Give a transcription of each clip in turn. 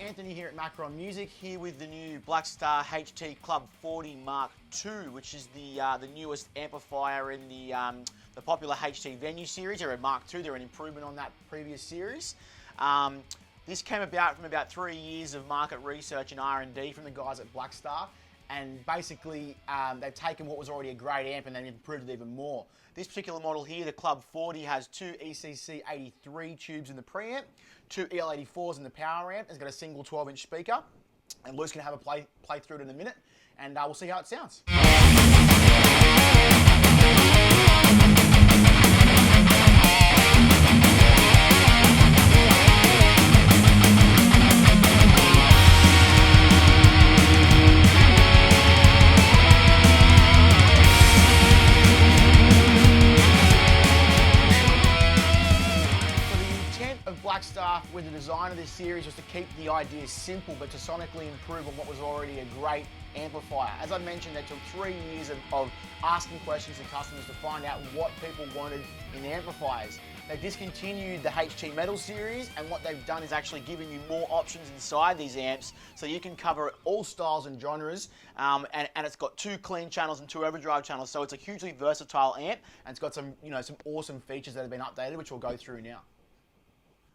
Anthony here at Macron Music, here with the new Blackstar HT Club 40 Mark II, which is the newest amplifier in the popular HT Venue series. They're a Mark II, they're an improvement on that previous series. This came about from about 3 years of market research and R&D from the guys at Blackstar. And basically, they've taken what was already a great amp and they've improved it even more. This particular model here, the Club 40, has two ECC 83 tubes in the preamp, two EL84s in the power amp. It's got a single 12-inch speaker. And Luke's going to have a play through it in a minute, and we'll see how it sounds. Blackstar with the design of this series was to keep the idea simple but to sonically improve on what was already a great amplifier. As I mentioned, they took 3 years of asking questions to customers to find out what people wanted in amplifiers. They discontinued the HT Metal series, and what they've done is actually given you more options inside these amps so you can cover all styles and genres, and it's got 2 clean channels and 2 overdrive channels, so it's a hugely versatile amp, and it's got some awesome features that have been updated, which we'll go through now.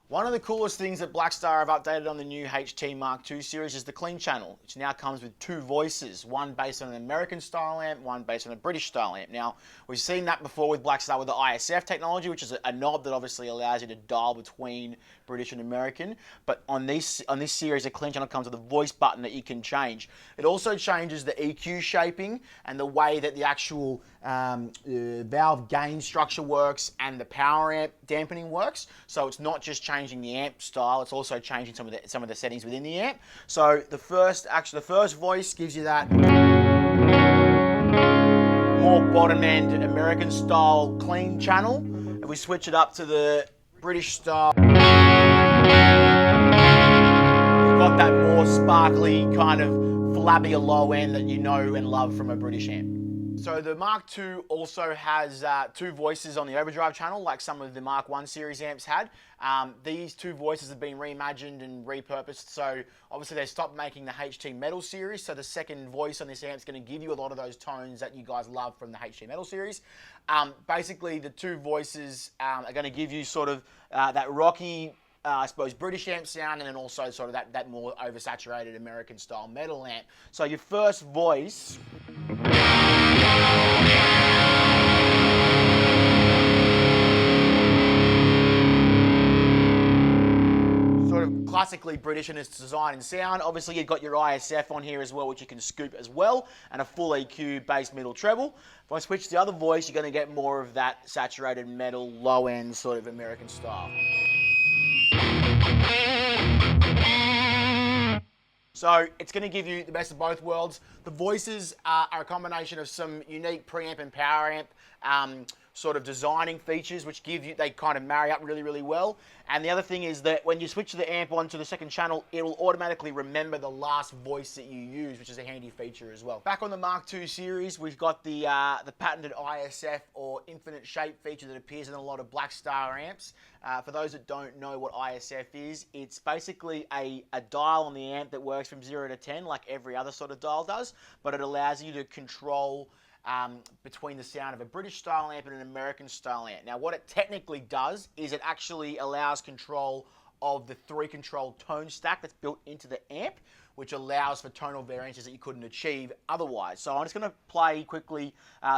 One of the coolest things that Blackstar have updated on the new HT Mark II series is the clean channel, which now comes with 2 voices, one based on an American style amp, one based on a British style amp. Now, we've seen that before with Blackstar with the ISF technology, which is a knob that obviously allows you to dial between British and American. But on this series, the clean channel comes with a voice button that you can change. It also changes the EQ shaping and the way that the actual valve gain structure works and the power amp dampening works. So it's not just changing the amp style, it's also changing some of the settings within the amp. So the first voice gives you that more bottom end American style clean channel. If we switch it up to the British style, you've got that more sparkly kind of flabbier low end that you know and love from a British amp. So the Mark II also has 2 voices on the overdrive channel, like some of the Mark I series amps had. These 2 voices have been reimagined and repurposed, so obviously they stopped making the HT Metal series, so the second voice on this amp is going to give you a lot of those tones that you guys love from the HT Metal series. Basically, the 2 voices are going to give you sort of that rocky, I suppose, British amp sound, and then also sort of that more oversaturated American style metal amp. So your first voice sort of classically British in its design and sound. Obviously, you've got your ISF on here as well, which you can scoop as well, and a full EQ bass middle treble. If I switch to the other voice, you're going to get more of that saturated metal, low end sort of American style. So it's going to give you the best of both worlds. The voices are a combination of some unique preamp and power amp sort of designing features, which they kind of marry up really, really well. And the other thing is that when you switch the amp onto the second channel, it will automatically remember the last voice that you use, which is a handy feature as well. Back on the Mark II series, we've got the patented ISF or infinite shape feature that appears in a lot of Blackstar amps. For those that don't know what ISF is, it's basically a dial on the amp that works from 0 to 10 like every other sort of dial does, but it allows you to control between the sound of a British style amp and an American style amp. Now what it technically does is it actually allows control of the 3-control tone stack that's built into the amp, which allows for tonal variances that you couldn't achieve otherwise. So I'm just going to play quickly,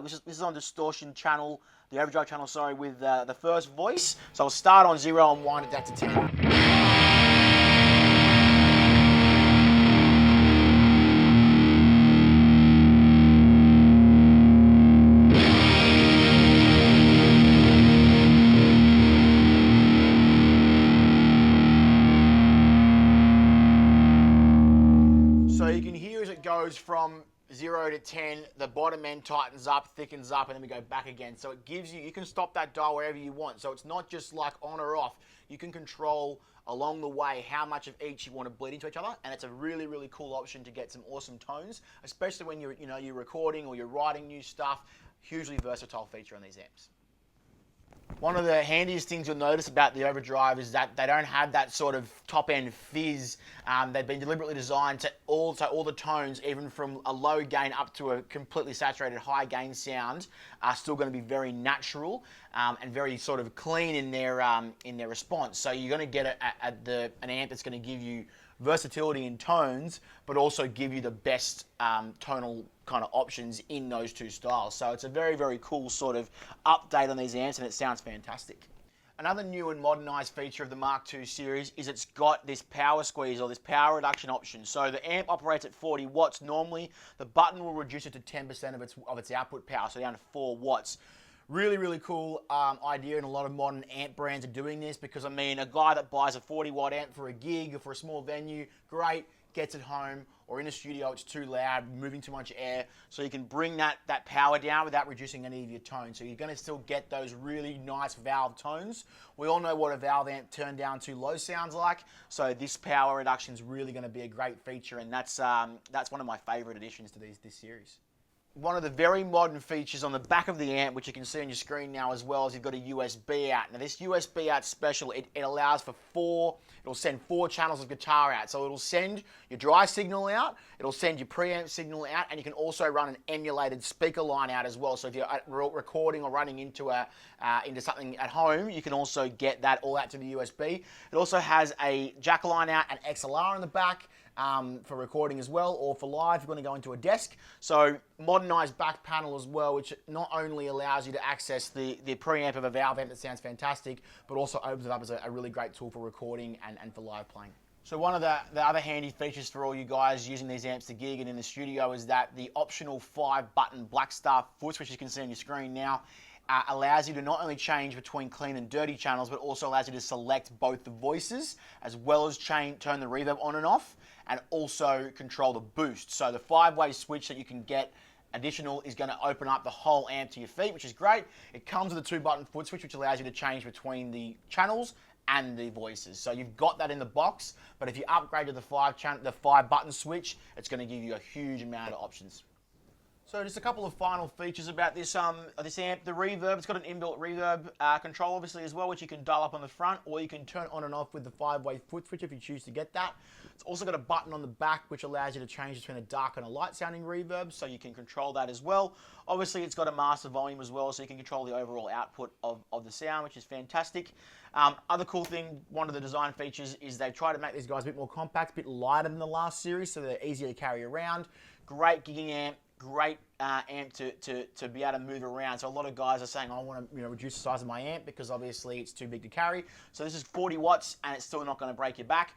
this is on distortion channel, the overdrive channel, sorry, with the first voice. So I'll start on 0 and wind it down to 10. So you can hear as it goes from 0 to 10, the bottom end tightens up, thickens up, and then we go back again. So it gives you can stop that dial wherever you want. So it's not just like on or off. You can control along the way how much of each you want to bleed into each other, and it's a really, really cool option to get some awesome tones, especially when you're recording or you're writing new stuff. Hugely versatile feature on these amps. One of the handiest things you'll notice about the Overdrive is that they don't have that sort of top-end fizz. They've been deliberately designed to all the tones, even from a low gain up to a completely saturated high gain sound, are still going to be very natural and very sort of clean in their response. So you're going to get an amp that's going to give you versatility in tones, but also give you the best tonal kind of options in those two styles. So it's a very, very cool sort of update on these amps, and it sounds fantastic. Another new and modernized feature of the Mark II series is it's got this power squeeze or this power reduction option. So the amp operates at 40 watts normally. The button will reduce it to 10% of its output power, so down to 4 watts. Really, really cool idea, and a lot of modern amp brands are doing this because, I mean, a guy that buys a 40-watt amp for a gig or for a small venue, great, gets it home, or in a studio it's too loud, moving too much air, so you can bring that power down without reducing any of your tones. So you're going to still get those really nice valve tones. We all know what a valve amp turned down too low sounds like, so this power reduction is really going to be a great feature, and that's one of my favorite additions to this series. One of the very modern features on the back of the amp, which you can see on your screen now as well, is you've got a USB out. Now this USB out special, it allows for it'll send 4 channels of guitar out. So it'll send your dry signal out, it'll send your preamp signal out, and you can also run an emulated speaker line out as well. So if you're recording or running into something at home, you can also get that all out to the USB. It also has a jack line out and XLR in the back. For recording as well, or for live, you're going to go into a desk. So modernized back panel as well, which not only allows you to access the preamp of a valve amp that sounds fantastic, but also opens it up as a really great tool for recording and for live playing. So one of the other handy features for all you guys using these amps to gig and in the studio is that the optional 5-button Blackstar foot, which you can see on your screen now, allows you to not only change between clean and dirty channels, but also allows you to select both the voices, as well as turn the reverb on and off, and also control the boost. So the 5-way switch that you can get additional is going to open up the whole amp to your feet, which is great. It comes with a 2-button foot switch, which allows you to change between the channels and the voices. So you've got that in the box, but if you upgrade to the 5-button switch, it's going to give you a huge amount of options. So just a couple of final features about this amp. The reverb, it's got an inbuilt reverb control obviously as well, which you can dial up on the front, or you can turn on and off with the 5-way foot switch if you choose to get that. It's also got a button on the back which allows you to change between a dark and a light sounding reverb, so you can control that as well. Obviously it's got a master volume as well, so you can control the overall output of the sound, which is fantastic. Other cool thing, one of the design features is they try to make these guys a bit more compact, a bit lighter than the last series, so they're easier to carry around. Great gigging amp. Great amp to be able to move around. So a lot of guys are saying, I want to reduce the size of my amp because obviously it's too big to carry. So this is 40 watts and it's still not going to break your back.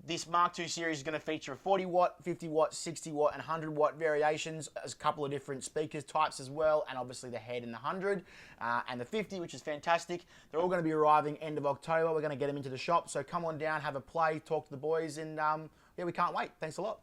This Mark II series is going to feature a 40 watt, 50 watt, 60 watt and 100 watt variations. There's a couple of different speakers types as well, and obviously the head and the 100 and the 50, which is fantastic. They're all going to be arriving end of October. We're going to get them into the shop. So come on down, have a play, talk to the boys, and yeah, we can't wait. Thanks a lot.